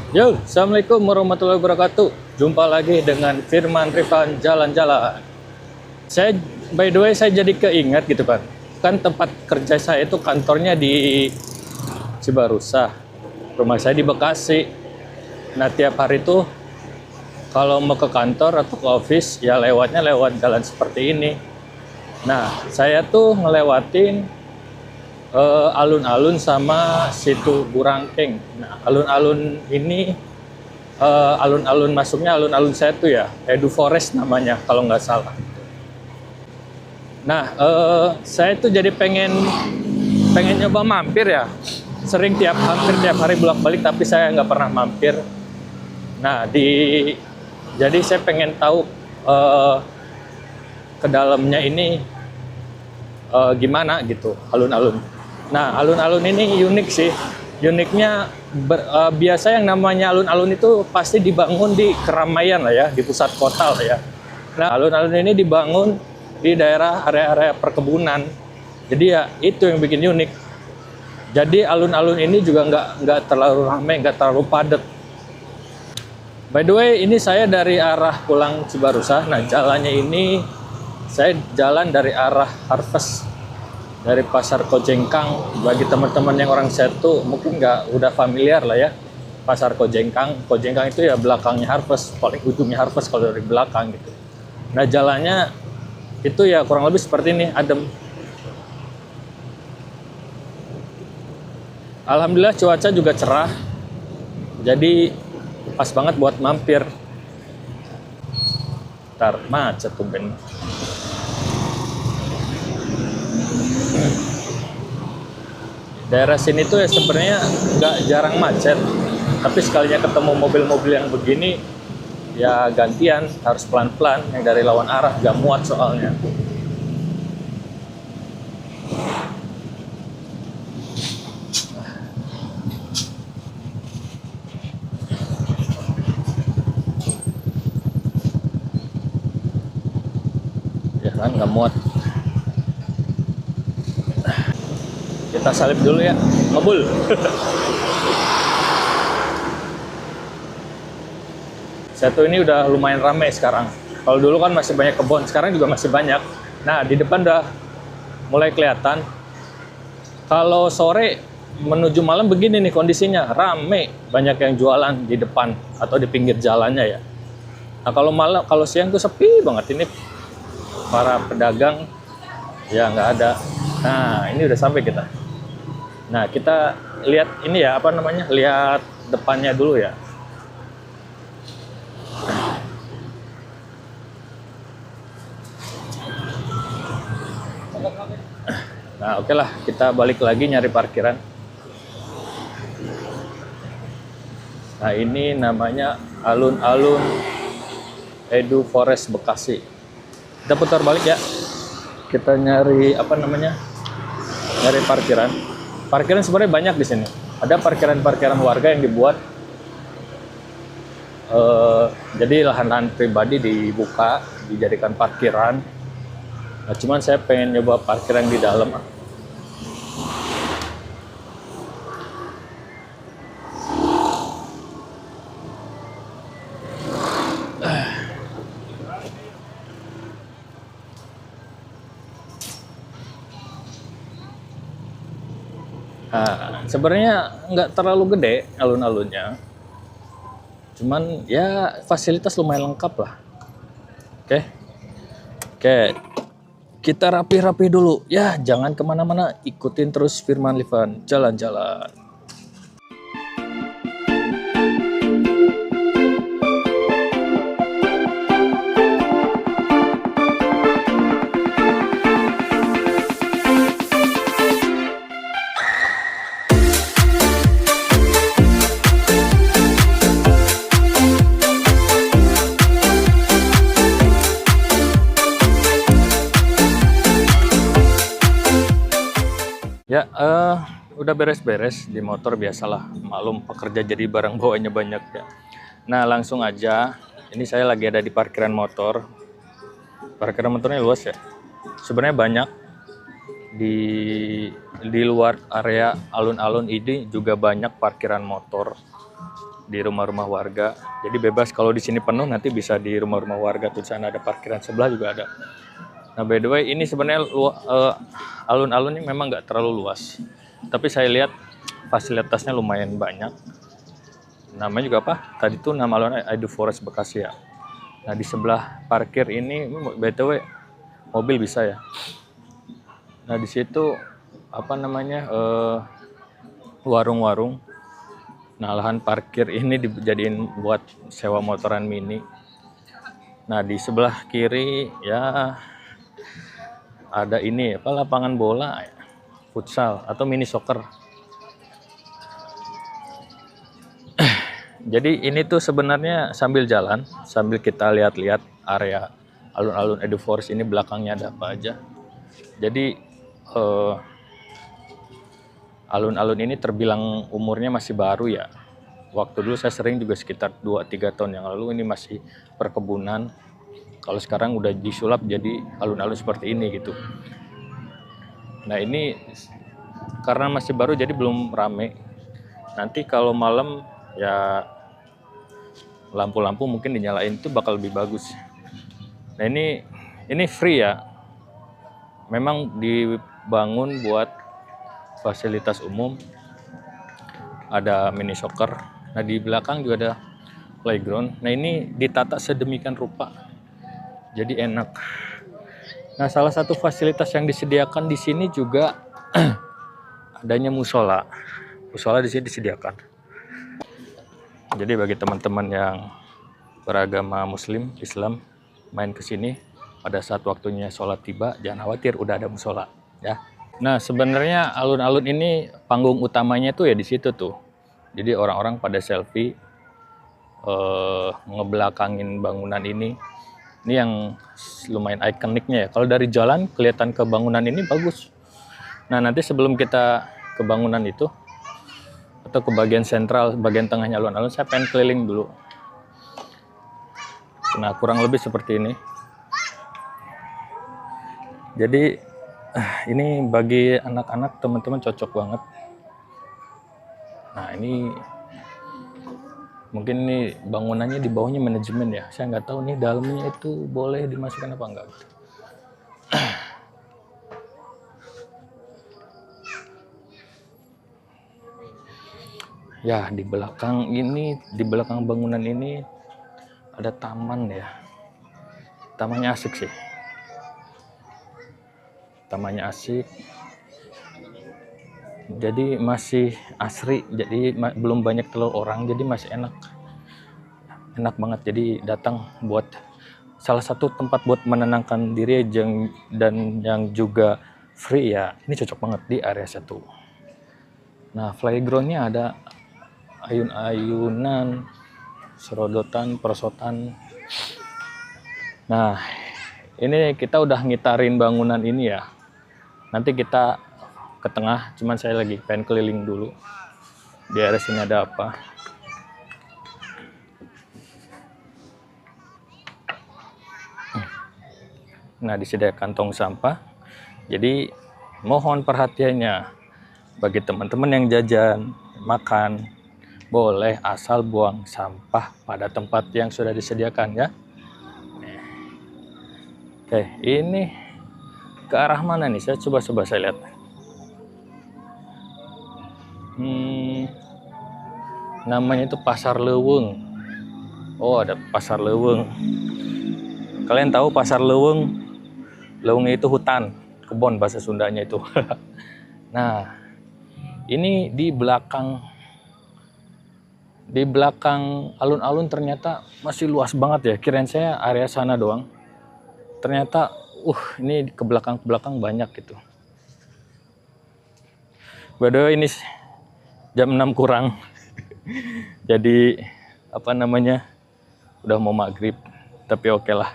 Yo, Assalamualaikum warahmatullahi wabarakatuh. Jumpa lagi dengan Firman Rifan Jalan-Jalan. Saya, by the way, saya jadi keingat gitu kan. Kan tempat kerja saya itu kantornya di Cibarusah. Rumah saya di Bekasi. Nah, tiap hari tuh kalau mau ke kantor atau ke office, ya lewatnya lewat jalan seperti ini. Nah, saya tuh ngelewatin alun-alun sama situ Burangkeng. Nah, alun-alun ini alun-alun masuknya alun-alun saya tuh ya, Edu Forest namanya kalau nggak salah. Nah, saya tuh jadi pengen pengen nyoba mampir ya. Sering hampir tiap hari bolak-balik tapi saya nggak pernah mampir. Nah, jadi saya pengen tahu ke dalamnya ini gimana gitu alun-alun. Nah, alun-alun ini unik sih. Uniknya biasa yang namanya alun-alun itu pasti dibangun di keramaian lah ya, di pusat kota lah ya. Nah, alun-alun ini dibangun di daerah area-area perkebunan. Jadi ya itu yang bikin unik. Jadi alun-alun ini juga nggak terlalu ramai, nggak terlalu padat. By the way, ini saya dari arah pulang Cibarusah. Nah, jalannya ini saya jalan dari arah Harvest, dari Pasar Kojengkang. Bagi teman-teman yang orang Setu mungkin nggak udah familiar lah ya. Pasar Kojengkang itu ya belakangnya Harvest, paling ujungnya Harvest kalau dari belakang gitu. Nah, jalannya itu ya kurang lebih seperti ini, adem. Alhamdulillah cuaca juga cerah, jadi pas banget buat mampir. Ntar macet tuh Ben. Daerah sini tuh ya sebenarnya nggak jarang macet, tapi sekalinya ketemu mobil-mobil yang begini ya gantian, harus pelan-pelan. Yang dari lawan arah gak muat soalnya. Ya kan gak muat. Kita salip dulu ya, ngebul. Setu ini udah lumayan ramai sekarang. Kalau dulu kan masih banyak kebun, sekarang juga masih banyak. Nah, di depan udah mulai kelihatan. Kalau sore menuju malam begini nih kondisinya, rame, banyak yang jualan di depan atau di pinggir jalannya ya. Nah, kalau malam, kalau siang tuh sepi banget ini, para pedagang ya nggak ada. Nah, ini udah sampai kita. Nah, kita lihat ini ya, apa namanya, lihat depannya dulu ya. Nah, oke lah, kita balik lagi nyari parkiran. Nah, ini namanya alun-alun Edu Forest Bekasi. Kita putar balik ya. Kita nyari apa namanya? Nyari parkiran. Parkiran sebenarnya banyak di sini. Ada parkiran-parkiran warga yang dibuat. Jadi lahan-lahan pribadi dibuka, dijadikan parkiran. Nah, cuman saya pengen nyoba parkiran di dalam. Nah, sebenarnya nggak terlalu gede alun-alunnya. Cuman ya fasilitas lumayan lengkap lah. Oke. Oke. Kita rapi-rapi dulu. Ya, jangan kemana-mana. Ikutin terus Firman Rifan Jalan-Jalan. Ya, udah beres-beres di motor biasalah. Maklum pekerja jadi barang bawanya banyak ya. Nah, langsung aja. Ini saya lagi ada di parkiran motor. Parkiran motornya luas ya. Sebenarnya banyak di luar area alun-alun ini juga banyak parkiran motor. di rumah-rumah warga. Jadi bebas, kalau di sini penuh nanti bisa di rumah-rumah warga tuh, sana ada parkiran, sebelah juga ada. Nah, by the way, ini sebenarnya alun-alun ini memang nggak terlalu luas, tapi saya lihat fasilitasnya lumayan banyak. Namanya juga apa? Tadi tuh nama alunnya Edu Forest Bekasi ya. Nah, di sebelah parkir ini by the way mobil bisa ya. Nah, di situ apa namanya warung-warung. Nah, lahan parkir ini dijadiin buat sewa motoran mini. Nah, di sebelah kiri ya ada ini apa, lapangan bola, futsal atau mini soccer. Jadi ini tuh sebenarnya sambil jalan, sambil kita lihat-lihat area alun-alun Edu Forest ini belakangnya ada apa aja. Jadi alun-alun ini terbilang umurnya masih baru ya. Waktu dulu saya sering juga sekitar 2-3 tahun yang lalu, ini masih perkebunan. Kalau sekarang udah disulap jadi alun-alun seperti ini gitu. Nah, ini karena masih baru jadi belum rame. Nanti kalau malam ya lampu-lampu mungkin dinyalain itu bakal lebih bagus. Nah, ini free ya. Memang dibangun buat fasilitas umum. Ada mini soccer. Nah, di belakang juga ada playground. Nah, ini ditata sedemikian rupa. Jadi enak. Nah, salah satu fasilitas yang disediakan di sini juga adanya musola. Musola di sini disediakan. Jadi bagi teman-teman yang beragama Muslim, Islam, main ke sini pada saat waktunya sholat tiba, jangan khawatir, udah ada musola ya. Nah, sebenarnya alun-alun ini panggung utamanya tuh ya di situ tuh. Jadi orang-orang pada selfie ngebelakangin bangunan ini. Ini yang lumayan ikoniknya ya. Kalau dari jalan kelihatan ke bangunan ini bagus. Nah, nanti sebelum kita ke bangunan itu atau ke bagian sentral, bagian tengahnya alun-alun, saya pengen keliling dulu. Nah, kurang lebih seperti ini. Jadi ini bagi anak-anak, teman-teman cocok banget. Nah, ini mungkin ini bangunannya di bawahnya manajemen ya. Saya nggak tahu nih dalamnya itu boleh dimasukkan apa enggak. Ya, di belakang bangunan ini ada taman ya. Tamannya asik sih. Tamannya asik. Jadi masih asri, jadi belum banyak telur orang, jadi masih enak banget. Jadi datang buat salah satu tempat buat menenangkan diri dan yang juga free ya. Ini cocok banget di area 1. Nah, playgroundnya ada ayun-ayunan, serodotan, perosotan. Nah, ini kita udah ngitarin bangunan ini ya. Nanti kita ke tengah, cuman saya lagi pengen keliling dulu. Di area sini ada apa? Nah, disediakan tong sampah. Jadi mohon perhatiannya bagi teman-teman yang jajan, makan, boleh asal buang sampah pada tempat yang sudah disediakan ya. Oke, ini ke arah mana nih? Saya coba saya lihat. Namanya itu Pasar Leuweung. Oh, ada Pasar Leuweung. Kalian tahu Pasar Leuweung? Leuweung itu hutan, kebun bahasa Sundanya itu. Nah, ini di belakang alun-alun ternyata masih luas banget ya. Kirain saya area sana doang. Ternyata ini ke belakang banyak gitu. By the way, ini jam 6 kurang. Jadi apa namanya? Udah mau maghrib, tapi oke lah.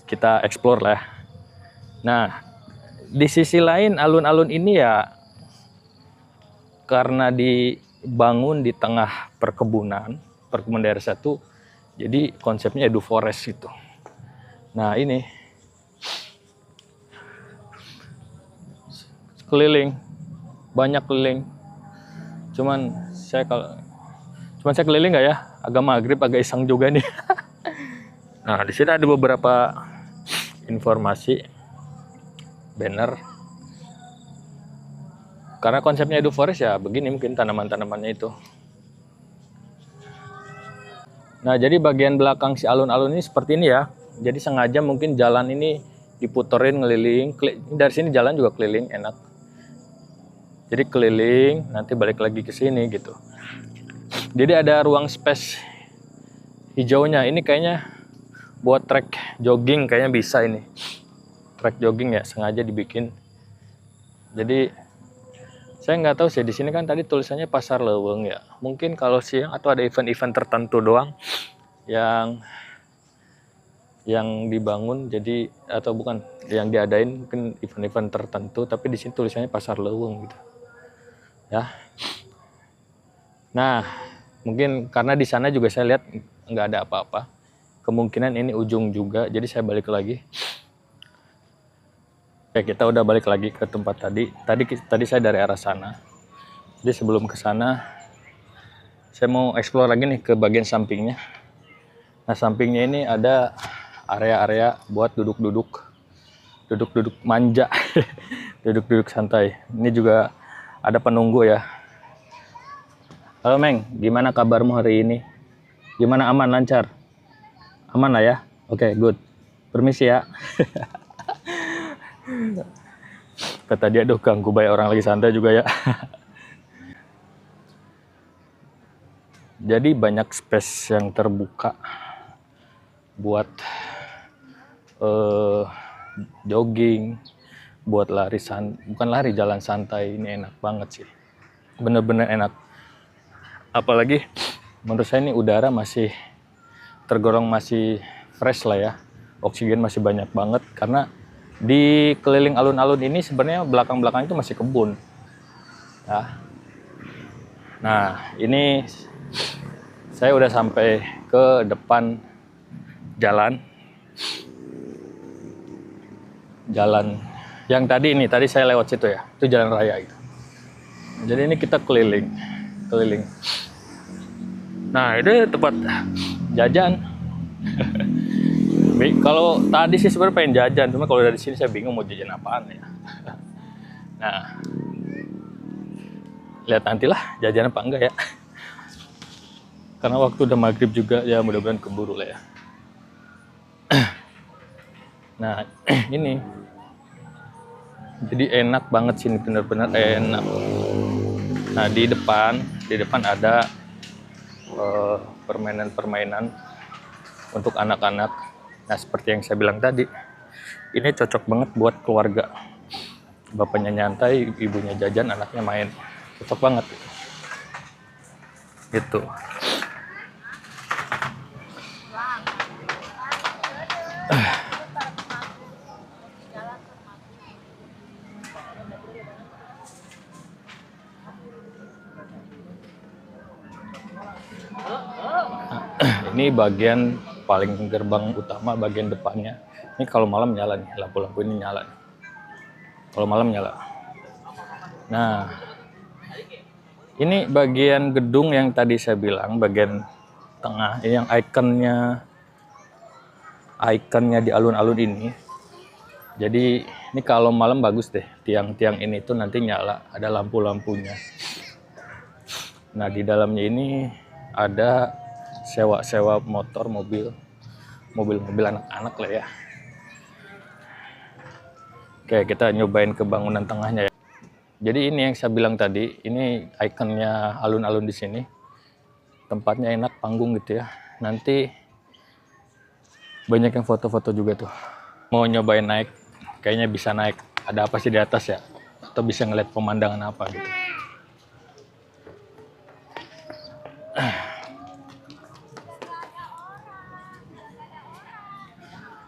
Kita explore lah. Nah, di sisi lain alun-alun ini ya karena dibangun di tengah perkebunan daerah 1, jadi konsepnya Edu Forest gitu. Nah, ini keliling, banyak keliling. Cuman saya Cuman saya keliling nggak ya? Agak maghrib, agak iseng juga nih. Nah, di sini ada beberapa informasi banner. Karena konsepnya Edu Forest ya begini mungkin tanaman-tanamannya itu. Nah, jadi bagian belakang si alun-alun ini seperti ini ya. Jadi sengaja mungkin jalan ini diputerin ngeliling. Dari sini jalan juga keliling, enak. Jadi keliling, nanti balik lagi ke sini gitu. Jadi ada ruang space hijaunya. Ini kayaknya buat trek jogging, kayaknya bisa ini. Trek jogging ya, sengaja dibikin. Jadi saya nggak tahu sih, di sini kan tadi tulisannya Pasar Leuweung ya. Mungkin kalau siang atau ada event-event tertentu doang yang dibangun, jadi atau bukan yang diadain mungkin event-event tertentu, tapi di sini tulisannya Pasar Leuweung gitu. Ya. Nah, mungkin karena di sana juga saya lihat nggak ada apa-apa. Kemungkinan ini ujung juga, jadi saya balik lagi. Ya, kita udah balik lagi ke tempat tadi. Tadi saya dari arah sana. Jadi sebelum ke sana, saya mau explore lagi nih ke bagian sampingnya. Nah, sampingnya ini ada area-area buat duduk-duduk manja, duduk-duduk santai. Ini juga ada penunggu ya. Halo Meng, gimana kabarmu hari ini? Gimana, aman, lancar? Aman lah ya? Oke, good. Permisi ya. Kata dia, aduh ganggu banyak orang lagi santai juga ya. Jadi banyak space yang terbuka buat jogging, buat lari, bukan lari, jalan santai. Ini enak banget sih. Bener-bener enak. Apalagi menurut saya ini udara masih tergolong masih fresh lah ya. Oksigen masih banyak banget karena di keliling alun-alun ini sebenarnya belakang-belakang itu masih kebun. Ya. Nah, ini saya udah sampai ke depan jalan yang tadi saya lewat situ ya. Itu jalan raya gitu. Jadi ini kita keliling. Nah, ini tempat jajan. Kalau tadi sih sebenarnya pengen jajan, cuma kalau dari sini saya bingung mau jajan apaan ya. Nah, lihat nantilah jajan apa enggak ya. Karena waktu udah maghrib juga, ya mudah-mudahan keburu lah ya. Nah, ini jadi enak banget sini, bener-bener enak. Nah, di depan ada permainan-permainan untuk anak-anak. Nah, seperti yang saya bilang tadi, ini cocok banget buat keluarga. Bapaknya nyantai, ibunya jajan, anaknya main. Cocok banget. Gitu. Ini bagian paling gerbang utama, bagian depannya. Ini kalau malam nyala nih, lampu-lampu ini nyala. Kalau malam nyala. Nah, ini bagian gedung yang tadi saya bilang, bagian tengah, ini yang ikonnya di alun-alun ini. Jadi ini kalau malam bagus deh, tiang-tiang ini tuh nanti nyala, ada lampu-lampunya. Nah, di dalamnya ini ada sewa motor, mobil anak-anak lah ya. Oke, kita nyobain ke bangunan tengahnya ya. Jadi ini yang saya bilang tadi, ini ikonnya alun-alun di sini. Tempatnya enak, panggung gitu ya. Nanti banyak yang foto-foto juga tuh. Mau nyobain naik, kayaknya bisa naik. Ada apa sih di atas ya? Atau bisa ngeliat pemandangan apa gitu.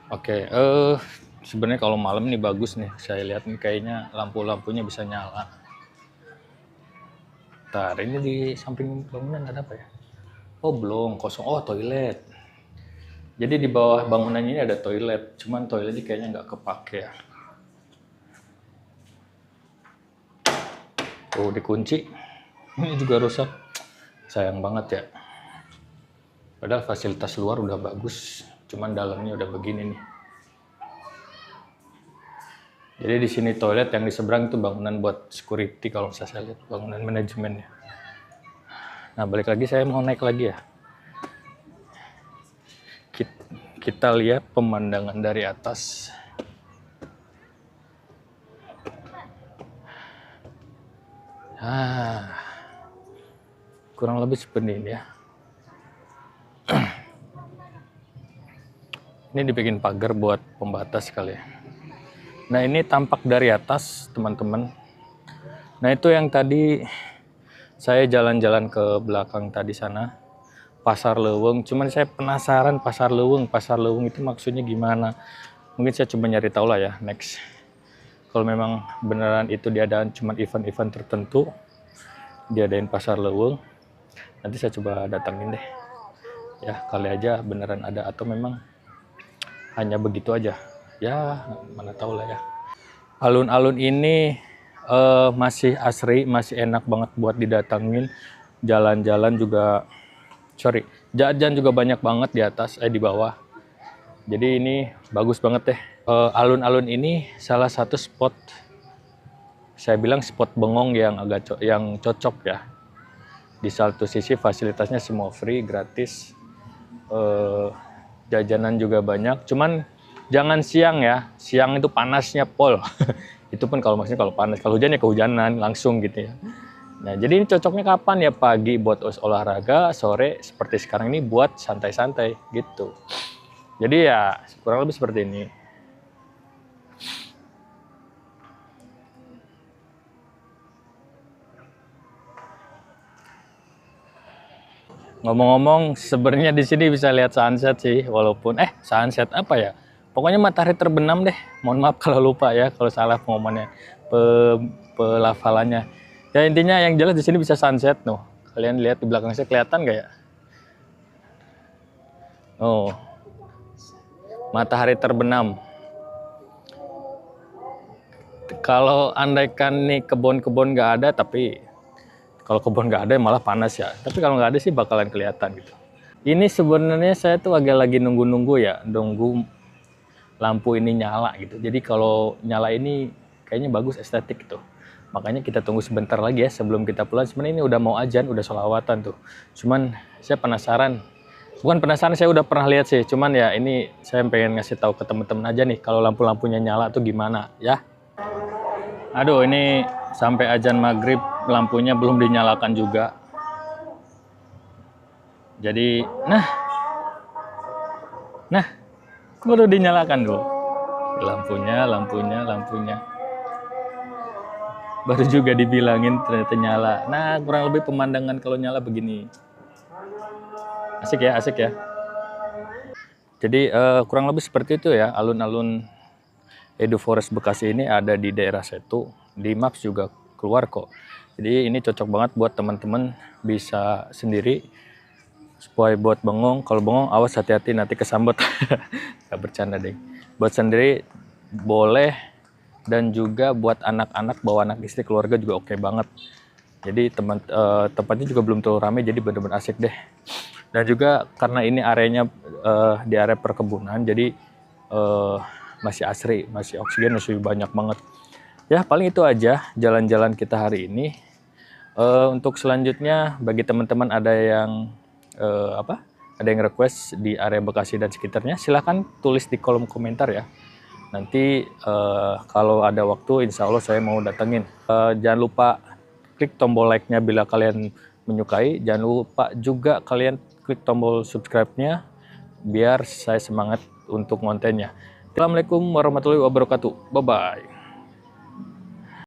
Oke, sebenarnya kalau malam nih bagus nih. Saya lihat nih kayaknya lampu-lampunya bisa nyala. Ntar, ini di samping bangunan ada apa ya? Oh, belum, kosong. Oh, toilet. Jadi di bawah bangunan ini ada toilet. Cuman toiletnya kayaknya nggak kepake ya. Oh, dikunci. Ini juga rusak. Sayang banget ya. Padahal fasilitas luar udah bagus, cuman dalamnya udah begini nih. Jadi di sini toilet, yang di seberang itu bangunan buat security kalau saya lihat, bangunan manajemennya. Nah, balik lagi, saya mau naik lagi ya. Kita lihat pemandangan dari atas. Kurang lebih seperti ini ya. Ini dibikin pagar buat pembatas kali ya. Nah, ini tampak dari atas, teman-teman. Nah, itu yang tadi saya jalan-jalan ke belakang tadi sana, Pasar Leuweung. Cuman saya penasaran Pasar Leuweung itu maksudnya gimana. Mungkin saya coba nyari tahu lah ya next. Kalau memang beneran itu diadakan cuma event-event tertentu, diadain Pasar Leuweung, nanti saya coba datangin deh. Ya, kali aja beneran ada atau memang hanya begitu aja. Ya, mana tahu lah ya. Alun-alun ini masih asri, masih enak banget buat didatangin. Jalan-jalan juga, jajan juga banyak banget di atas, di bawah. Jadi ini bagus banget deh. Alun-alun ini salah satu spot, saya bilang spot bengong yang yang cocok ya. Di satu sisi fasilitasnya semua free, gratis. Jajanan juga banyak, cuman jangan siang ya, siang itu panasnya pol. Itu pun kalau maksudnya kalau panas, kalau hujan ya kehujanan langsung gitu ya. Nah, jadi ini cocoknya kapan ya? Pagi buat olahraga, sore seperti sekarang ini buat santai-santai gitu. Jadi ya kurang lebih seperti ini. Ngomong-ngomong, sebenarnya di sini bisa lihat sunset sih, walaupun sunset apa ya? Pokoknya matahari terbenam deh. Mohon maaf kalau lupa ya, kalau salah pengumumannya, pelafalannya. Ya intinya yang jelas di sini bisa sunset noh. Kalian lihat di belakang saya, kelihatan nggak ya? Oh, matahari terbenam. Kalau andaikan nih kebun-kebun nggak ada, tapi kalau kebun nggak ada malah panas ya. Tapi kalau nggak ada sih bakalan kelihatan gitu. Ini sebenarnya saya tuh agak lagi nunggu-nunggu ya, nunggu lampu ini nyala gitu. Jadi kalau nyala ini kayaknya bagus, estetik gitu. Makanya kita tunggu sebentar lagi ya sebelum kita pulang. Sebenarnya ini udah mau azan, udah sholawatan tuh. Cuman saya penasaran. Bukan penasaran, saya udah pernah lihat sih. Cuman ya ini saya pengen ngasih tahu ke temen-temen aja nih kalau lampu-lampunya nyala tuh gimana ya. Aduh, ini sampai azan maghrib lampunya belum dinyalakan juga. Jadi, nah, baru dinyalakan dulu. Lampunya. Baru juga dibilangin ternyata nyala. Nah, kurang lebih pemandangan kalau nyala begini. Asik ya. Jadi kurang lebih seperti itu ya, alun-alun Edu Forest Bekasi ini ada di daerah Setu. Di Maps juga keluar kok. Jadi ini cocok banget buat teman-teman bisa sendiri. Supaya buat bengong, kalau bengong awas hati-hati nanti kesambet. Gak bercanda deh. Buat sendiri boleh, dan juga buat anak-anak, bawa anak istri, keluarga juga oke banget. Jadi tempatnya juga belum terlalu ramai, jadi benar-benar asik deh. Dan juga karena ini areanya di area perkebunan, jadi masih asri, masih oksigen, masih banyak banget. Ya paling itu aja jalan-jalan kita hari ini. Untuk selanjutnya bagi teman-teman ada yang request di area Bekasi dan sekitarnya, silahkan tulis di kolom komentar ya. Nanti kalau ada waktu insya Allah saya mau datengin. Jangan lupa klik tombol like-nya bila kalian menyukai. Jangan lupa juga kalian klik tombol subscribe-nya biar saya semangat untuk kontennya. Assalamualaikum warahmatullahi wabarakatuh. Bye-bye.